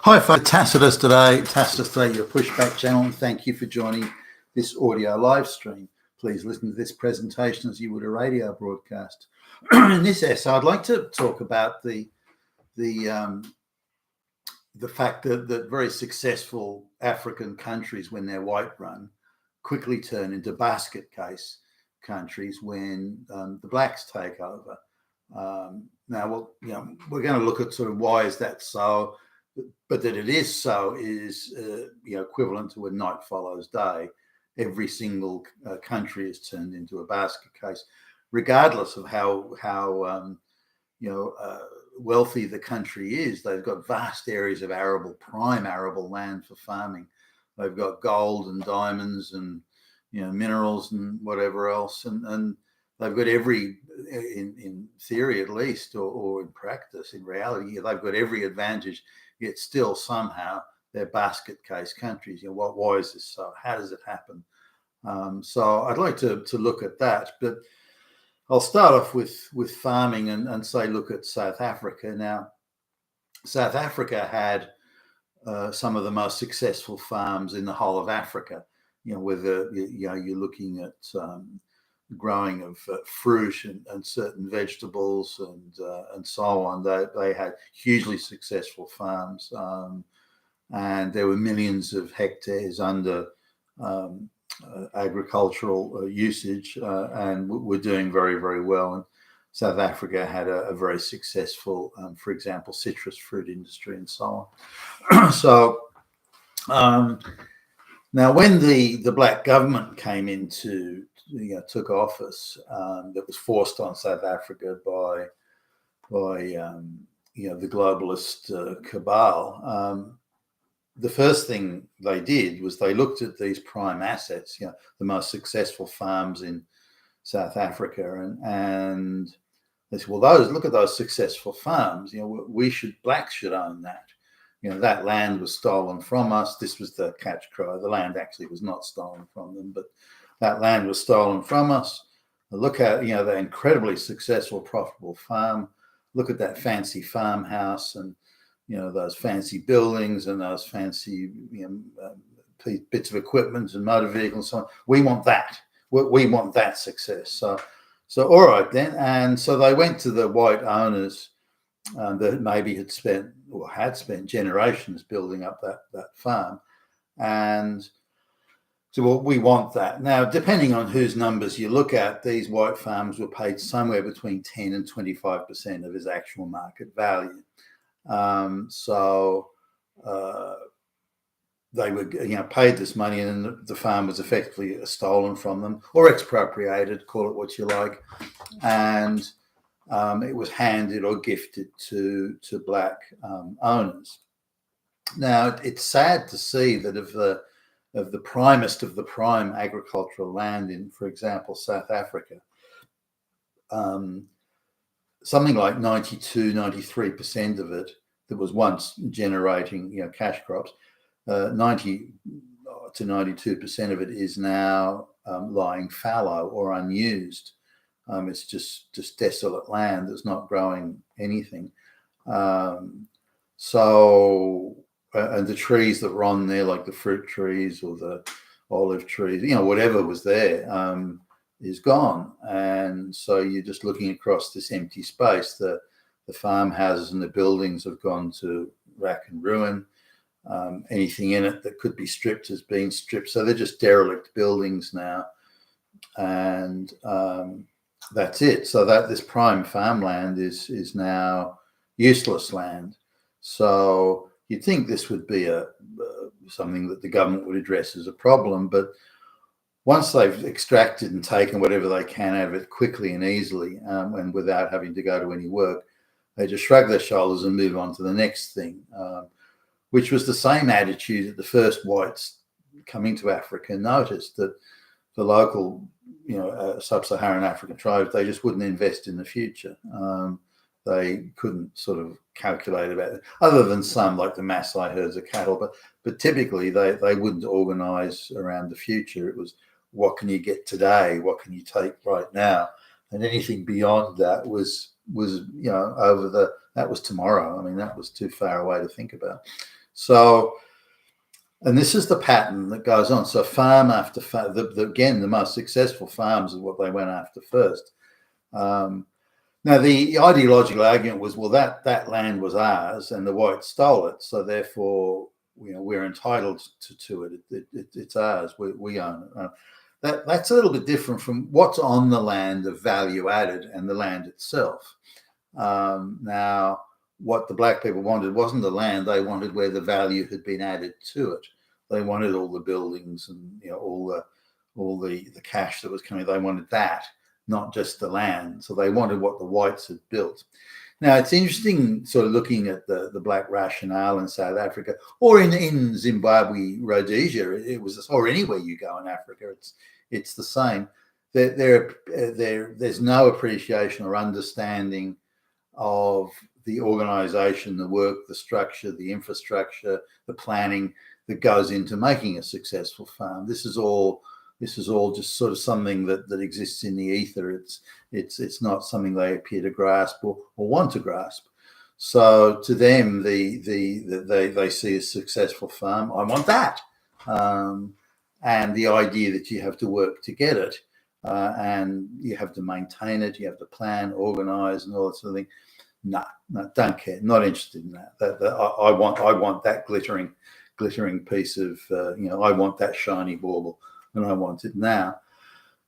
Hi, folks. Tacitus today. Tacitus today, your pushback channel, and thank you for joining this audio live stream. Please listen to this presentation as you would a radio broadcast. In this essay, I'd like to talk about the fact that very successful African countries, when they're white-run, quickly turn into basket case countries when the blacks take over. Now, we're going to look at sort of why is that so. But that it is so is equivalent to a night follows day. Every single country is turned into a basket case, regardless of how wealthy the country is. They've got vast areas of prime arable land for farming. They've got gold and diamonds and minerals and whatever else, and they've got every, in theory at least, or in practice, in reality, they've got every advantage. Yet still somehow they're basket case countries. Why is this so? How does it happen? So I'd like to look at that, but I'll start off with farming and say look at South Africa. Now, South Africa had some of the most successful farms in the whole of Africa. Whether you're looking at growing of fruit and certain vegetables and so on. They had hugely successful farms, and there were millions of hectares under agricultural usage, and were doing very, very well. And South Africa had a very successful, for example, citrus fruit industry and so on. So now when the black government came into took office, that was forced on South Africa by the globalist cabal. The first thing they did was they looked at these prime assets, the most successful farms in South Africa, and they said, well, look at those successful farms. Blacks should own that. That land was stolen from us. This was the catch cry. The land actually was not stolen from them, but that land was stolen from us. Look at, the incredibly successful, profitable farm. Look at that fancy farmhouse and, those fancy buildings and those fancy, bits of equipment and motor vehicles and so on. We want that. We want that success. So all right then. And so they went to the white owners that maybe had spent generations building up that farm, and so, well, we want that. Now, depending on whose numbers you look at, these white farms were paid somewhere between 10 and 25% of his actual market value. They were paid this money, and the farm was effectively stolen from them or expropriated, call it what you like, and it was handed or gifted to black owners. Now, it's sad to see that of the primest of the prime agricultural land in, for example, South Africa, something like 93% of it that was once generating, cash crops, 90 to 92% of it is now lying fallow or unused. It's just desolate land that's not growing anything. And the trees that were on there, like the fruit trees or the olive trees, whatever was there, is gone. And so you're just looking across this empty space. The farmhouses and the buildings have gone to rack and ruin. Anything in it that could be stripped has been stripped. So they're just derelict buildings now. And that's it. So that this prime farmland is now useless land. So you'd think this would be something that the government would address as a problem, but once they've extracted and taken whatever they can out of it quickly and easily, and without having to go to any work, they just shrug their shoulders and move on to the next thing, which was the same attitude that the first whites coming to Africa noticed, that the local, sub-Saharan African tribes, they just wouldn't invest in the future. They couldn't sort of calculate about it, other than some like the Maasai herds of cattle, but typically they wouldn't organize around the future. It was, what can you get today? What can you take right now? And anything beyond that was that was tomorrow. I mean, that was too far away to think about. So, and this is the pattern that goes on. So farm after farm, again, the most successful farms is what they went after first. Now, the ideological argument was, well, that land was ours and the whites stole it, so therefore, we're entitled to it. It's ours. We own it. That's a little bit different from what's on the land of value added and the land itself. Now, what the black people wanted wasn't the land; they wanted where the value had been added to it. They wanted all the buildings and all the cash that was coming. They wanted that, not just the land. So they wanted what the whites had built. Now, it's interesting sort of looking at the black rationale in South Africa or in Zimbabwe, Rhodesia, it was, or anywhere you go in Africa, it's the same. There's no appreciation or understanding of the organization, the work, the structure, the infrastructure, the planning that goes into making a successful farm. This is all just sort of something that exists in the ether. It's not something they appear to grasp or want to grasp. So to them, they see a successful farm. I want that, and the idea that you have to work to get it, and you have to maintain it, you have to plan, organize, and all that sort of thing. No, don't care. Not interested in that. I want that glittering piece of I want that shiny bauble. And I want it now.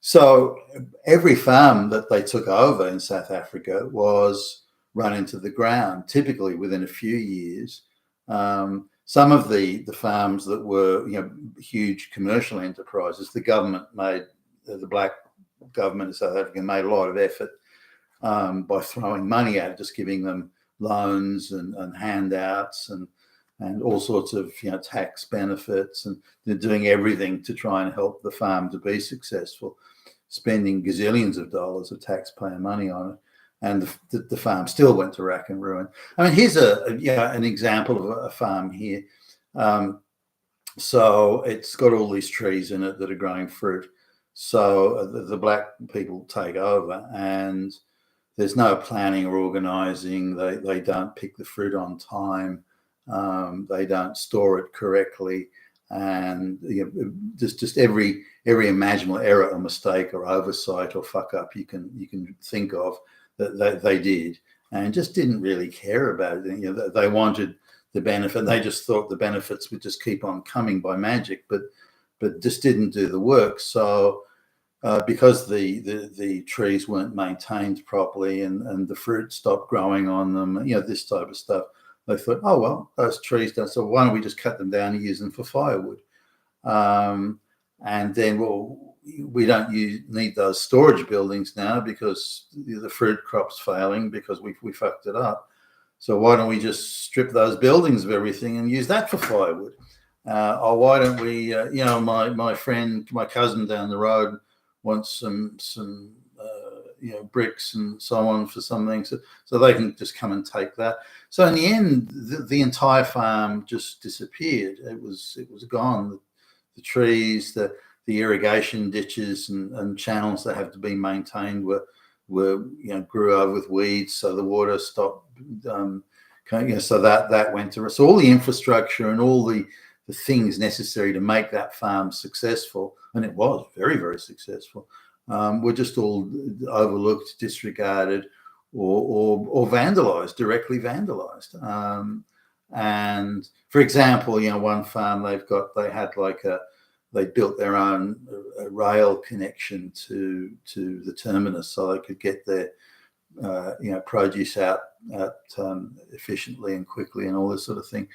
So every farm that they took over in South Africa was run into the ground, typically within a few years. Some of the farms that were huge commercial enterprises, the black government of South Africa made a lot of effort by throwing money at it, just giving them loans and handouts and all sorts of tax benefits, and they're doing everything to try and help the farm to be successful, spending gazillions of dollars of taxpayer money on it, and the farm still went to rack and ruin. I mean, here's an example of a farm here. So it's got all these trees in it that are growing fruit. So the black people take over, and there's no planning or organizing. They don't pick the fruit on time. They don't store it correctly, and just every imaginable error or mistake or oversight or fuck up you can think of that they did, and just didn't really care about it. They wanted the benefit. They just thought the benefits would just keep on coming by magic, but just didn't do the work. So because the trees weren't maintained properly and the fruit stopped growing on them, this type of stuff. They thought, oh, well, those trees don't, so why don't we just cut them down and use them for firewood? And then, well, we don't need those storage buildings now because the fruit crop's failing because we fucked it up. So why don't we just strip those buildings of everything and use that for firewood? Or why don't we, my cousin down the road wants some bricks and so on for something, so they can just come and take that. So in the end, the entire farm just disappeared. It was gone. The trees, the irrigation ditches and channels that have to be maintained were grew over with weeds, so the water stopped. So that went to. So all the infrastructure and all the things necessary to make that farm successful, and it was very, very successful, were just all overlooked, disregarded, or vandalized, directly vandalized. And for example, one farm they built their own rail connection to the terminus, so they could get their produce out efficiently and quickly and all this sort of thing.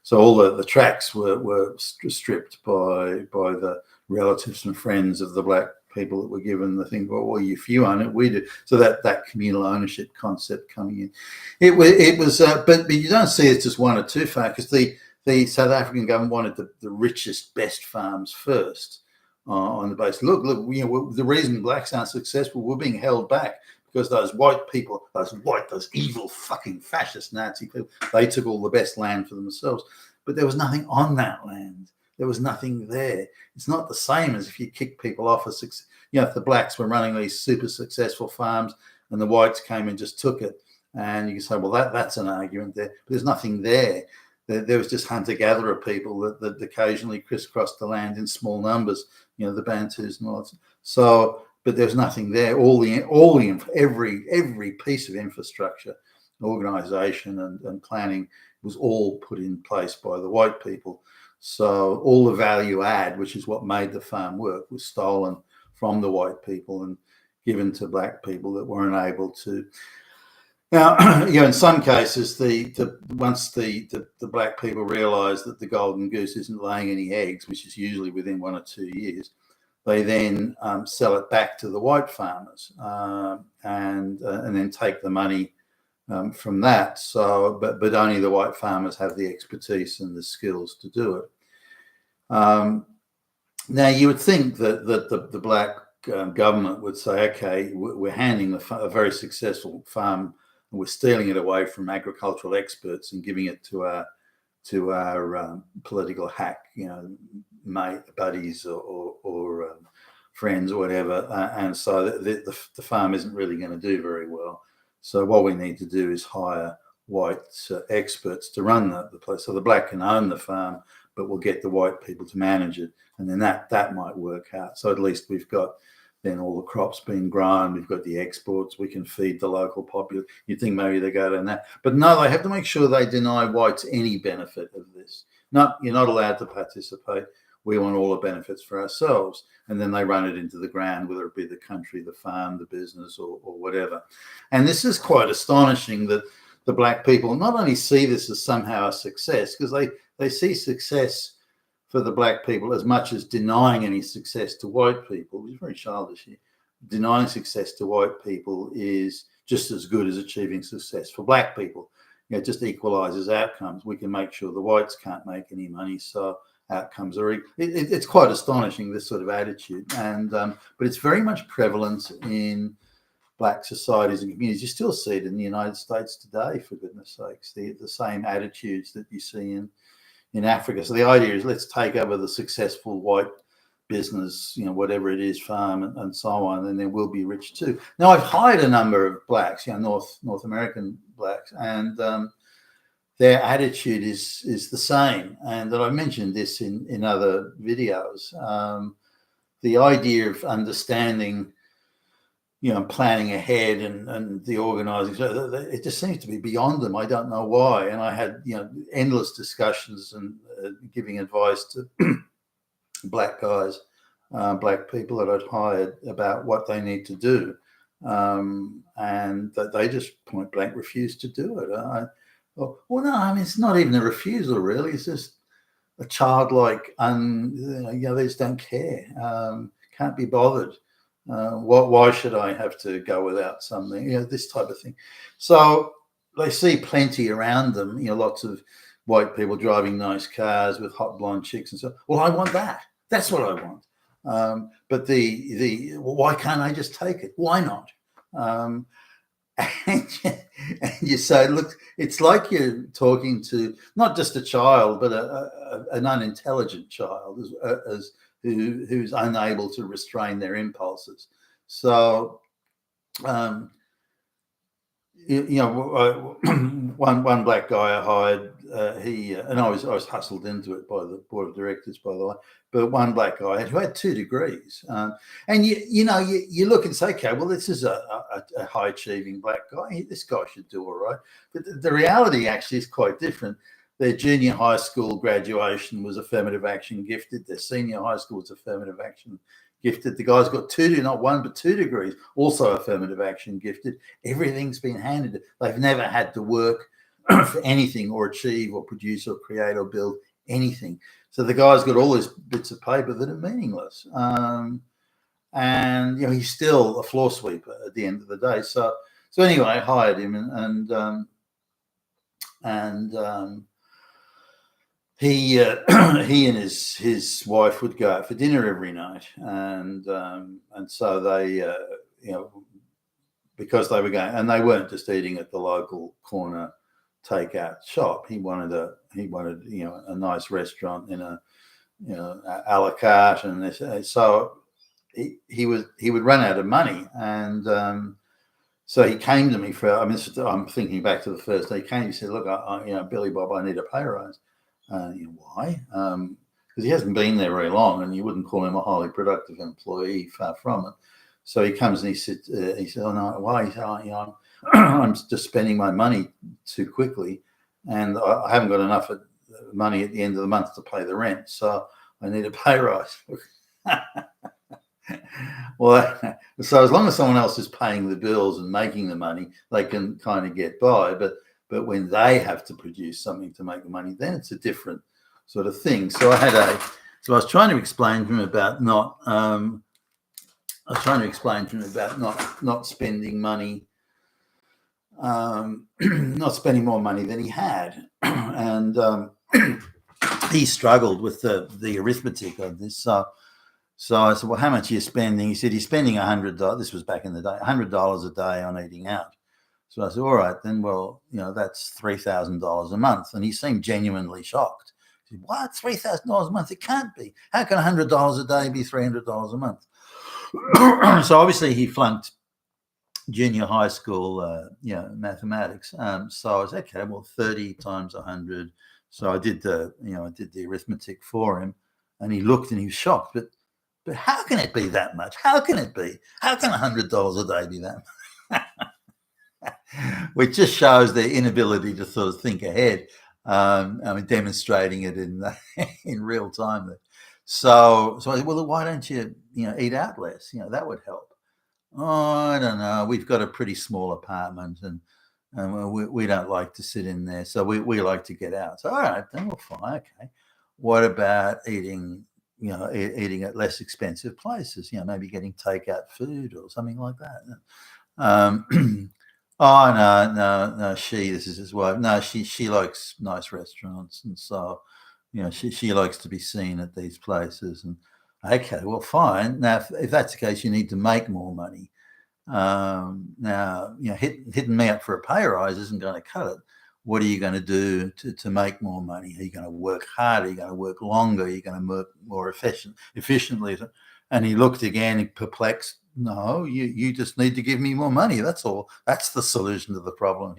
So all the tracks were stripped by the relatives and friends of the black people that were given the thing. Well, if you own it, we do. So that communal ownership concept coming in, it was. But you don't see it's just one or two farms, because the South African government wanted the richest, best farms first on the basis. Look, the reason blacks aren't successful, we're being held back because those white people, those evil fucking fascist Nazi people, they took all the best land for themselves. But there was nothing on that land. There was nothing there. It's not the same as if you kick people off. If the blacks were running these super successful farms and the whites came and just took it, and you can say, well, that's an argument there. But there's nothing there. there was just hunter-gatherer people that occasionally crisscrossed the land in small numbers, the Bantus and all that. So, but there's nothing there. Every piece of infrastructure, organisation and planning was all put in place by the white people. So all the value add, which is what made the farm work, was stolen from the white people and given to black people that weren't able to. Now, in some cases, once the black people realise that the golden goose isn't laying any eggs, which is usually within 1 or 2 years, they then sell it back to the white farmers and then take the money from that. So, but only the white farmers have the expertise and the skills to do it. Now, you would think that the black government would say, okay, we're handing a very successful farm and we're stealing it away from agricultural experts and giving it to our political hack, mate, buddies or friends or whatever. And so the farm isn't really going to do very well. So what we need to do is hire white experts to run the place. So the black can own the farm, but we'll get the white people to manage it. And then that might work out. So at least we've got then all the crops being grown. We've got the exports. We can feed the local population. You'd think maybe they go down that. But no, they have to make sure they deny whites any benefit of this. You're not allowed to participate. We want all the benefits for ourselves. And then they run it into the ground, whether it be the country, the farm, the business, or whatever. And this is quite astonishing that the black people not only see this as somehow a success, because they see success for the black people as much as denying any success to white people. It's very childish here. Denying success to white people is just as good as achieving success for black people. It just equalizes outcomes. We can make sure the whites can't make any money, so outcomes are equal. It's quite astonishing, this sort of attitude. And but it's very much prevalent in black societies and communities. You still see it in the United States today, for goodness sakes, the same attitudes that you see in Africa. So the idea is, let's take over the successful white business, whatever it is, farm and so on, and then we'll be rich too. Now, I've hired a number of blacks, North American blacks, and their attitude is the same. And that I mentioned this in other videos. The idea of understanding, planning ahead and the organising, it just seems to be beyond them. I don't know why. And I had, endless discussions and giving advice to black guys, black people that I'd hired about what they need to do. And that they just point blank refuse to do it. No, it's not even a refusal, really. It's just a childlike, they just don't care, can't be bothered. Why should I have to go without something? This type of thing. So they see plenty around them. Lots of white people driving nice cars with hot blonde chicks and so. Well, I want that. That's what I want. But why can't I just take it? Why not? And you say, look, it's like you're talking to not just a child, but an unintelligent child who's unable to restrain their impulses. So, one black guy I hired, and I was hustled into it by the board of directors, by the way. But one black guy who had 2 degrees, and you look and say, okay, well, this is a high achieving black guy. This guy should do all right. But the reality actually is quite different. Their junior high school graduation was affirmative action gifted. Their senior high school was affirmative action gifted. The guy's got not 1, but 2 degrees, also affirmative action gifted. Everything's been handed. They've never had to work for anything or achieve or produce or create or build anything. So the guy's got all these bits of paper that are meaningless. And he's still a floor sweeper at the end of the day. So anyway, I hired him and he and his wife would go out for dinner every night, and so they because they were going, and they weren't just eating at the local corner takeout shop. He wanted a nice restaurant in a a la carte, and so he would run out of money, and So he came to me I'm thinking back to the first day. He came, he said, look, Billy Bob, I need a pay rise. Why? Because he hasn't been there very long, and you wouldn't call him a highly productive employee, far from it. So he comes and he said, oh no, why? He said, I'm just spending my money too quickly, and I haven't got enough money at the end of the month to pay the rent, so I need a pay rise. Well, so as long as someone else is paying the bills and making the money, they can kind of get by. But when they have to produce something to make the money, then it's a different sort of thing. So I was trying to explain to him about not spending money, not spending more money than he had, and he struggled with the arithmetic of this. So I said, well, how much are you spending? He said, he's spending $100. This was back in the day, $100 a day on eating out. So I said, all right, then, well, that's $3,000 a month. And he seemed genuinely shocked. He said, what, $3,000 a month? It can't be. How can $100 a day be $300 a month? So obviously he flunked junior high school, mathematics. So I was okay. Well, 30 times 100. So I did the arithmetic for him, and he looked and he was shocked. But how can it be that much? How can it be? How can $100 a day be that much? Which just shows their inability to sort of think ahead. Demonstrating it in real time. So I said, well, why don't you eat out less? That would help. Oh, I don't know. We've got a pretty small apartment, and we don't like to sit in there, so we like to get out. So all right, then we're fine. Okay. What about eating at less expensive places, maybe getting takeout food or something like that? Oh, no, this is his wife. No, she likes nice restaurants. And so, she likes to be seen at these places. And okay, well, fine. Now, if that's the case, you need to make more money. Now, hitting me up for a pay rise isn't going to cut it. What are you going to do to make more money? Are you going to work harder? Are you going to work longer? Are you going to work more efficiently? And he looked again, perplexed. No, you just need to give me more money. That's all. That's the solution to the problem.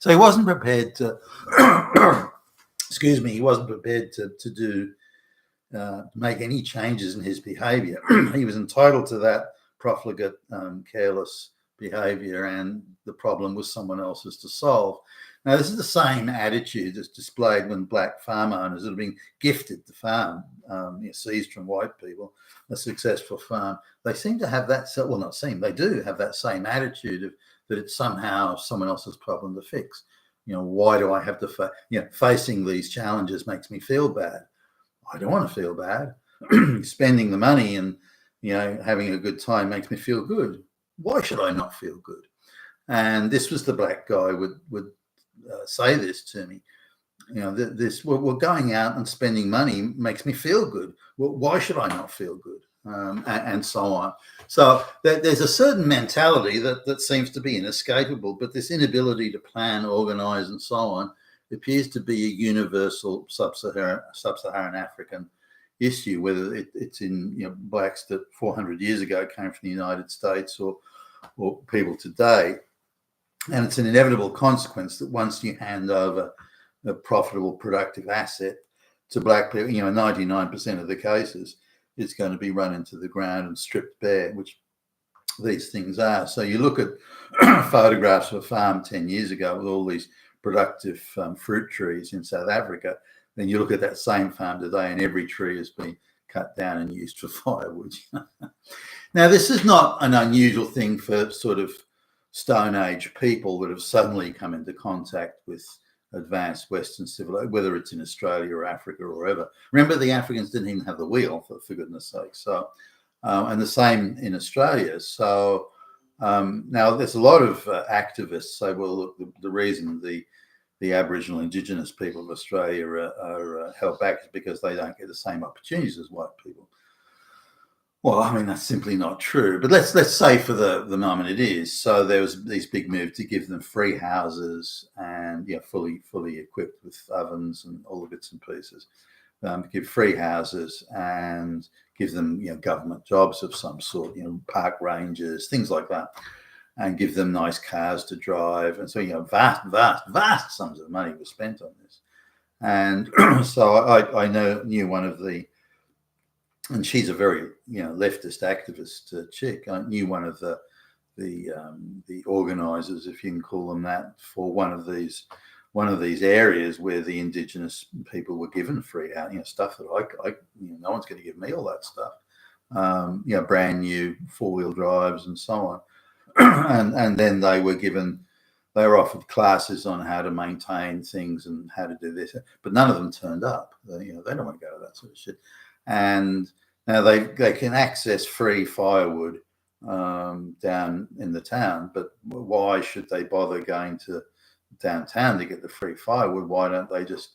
So he wasn't prepared to, excuse me, he wasn't prepared to do, make any changes in his behavior. He was entitled to that profligate, careless behavior, and the problem was someone else's to solve. Now, this is the same attitude that's displayed when black farm owners that have been gifted the farm, seized from white people, a successful farm. They seem to have that, well, not seem, they do have that same attitude of that it's somehow someone else's problem to fix. Why do I have to, facing these challenges makes me feel bad. I don't want to feel bad. Spending the money and, having a good time makes me feel good. Why should I not feel good? And this was the black guy would say this to me. We're going out and spending money makes me feel good. Well, why should I not feel good? And so on. So there's a certain mentality that seems to be inescapable, but this inability to plan, organize, and so on appears to be a universal sub-Saharan African issue, whether it's in blacks that 400 years ago came from the United States or people today. And it's an inevitable consequence that once you hand over a profitable, productive asset to black people, 99% of the cases, it's going to be run into the ground and stripped bare, which these things are. So you look at photographs of a farm 10 years ago with all these productive fruit trees in South Africa, then you look at that same farm today and every tree has been cut down and used for firewood. Now, this is not an unusual thing for sort of Stone Age people that have suddenly come into contact with advanced Western civilization, whether it's in Australia or Africa or wherever. Remember, the Africans didn't even have the wheel, for goodness sake. So, and the same in Australia. So now there's a lot of activists say, well, look, the reason the Aboriginal Indigenous people of Australia are held back is because they don't get the same opportunities as white people. Well, I mean, that's simply not true. But let's say for the moment it is. So there was these big moves to give them free houses and fully equipped with ovens and all the bits and pieces. Give free houses and give them government jobs of some sort, park rangers, things like that. and give them nice cars to drive. And so, vast sums of money were spent on this. And so I knew one of the, and she's a very leftist activist chick. I knew one of the organisers, if you can call them that, for one of these areas where the indigenous people were given free out, stuff that I no one's going to give me all that stuff. Brand new 4-wheel drives and so on, and then they were offered classes on how to maintain things and how to do this, but none of them turned up. They don't want to go to that sort of shit. And now they can access free firewood down in the town, but why should they bother going to downtown to get the free firewood? Why don't they just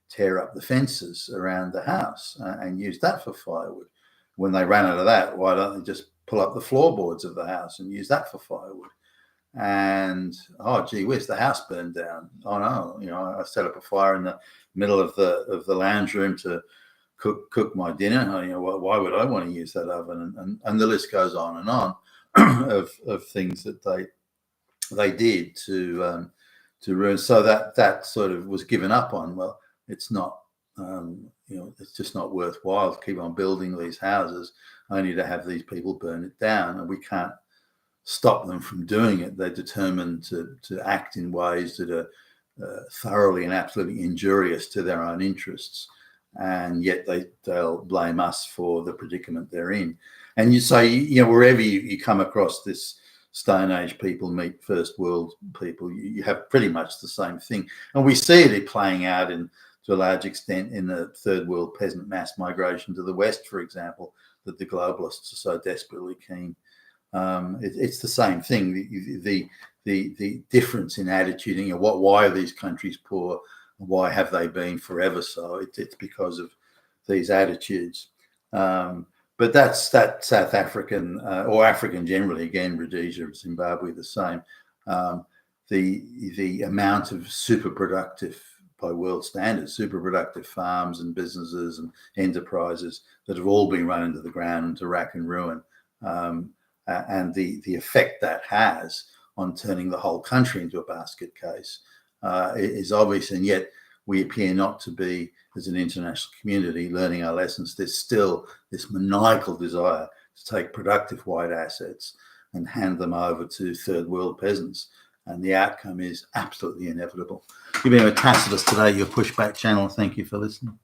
tear up the fences around the house and use that for firewood? When they ran out of that, why don't they just pull up the floorboards of the house and use that for firewood? And gee whiz, the house burned down. Oh no, I set up a fire in the middle of the lounge room to cook my dinner. Why would I want to use that oven? And the list goes on and on of things that they did to ruin. So that sort of was given up on. Well, it's not. It's just not worthwhile to keep on building these houses only to have these people burn it down, and we can't stop them from doing it. They're determined to act in ways that are thoroughly and absolutely injurious to their own interests, and yet they'll blame us for the predicament they're in. And you say, wherever you come across this Stone Age people meet First World people, you have pretty much the same thing, and we see it playing out to a large extent in the Third World peasant mass migration to the West, for example, that the globalists are so desperately keen. It's the same thing. The difference in attitude. Why are these countries poor? Why have they been forever so? It's because of these attitudes. But that's that South African or African generally. Again, Rhodesia, Zimbabwe, the same. The amount of super productive, by world standards, super productive farms and businesses and enterprises that have all been run into the ground and to rack and ruin. And the effect that has on turning the whole country into a basket case is obvious, and yet we appear not to be, as an international community, learning our lessons. There's still this maniacal desire to take productive white assets and hand them over to third world peasants, and the outcome is absolutely inevitable. You've been with Tacitus today, your Pushback channel. Thank you for listening.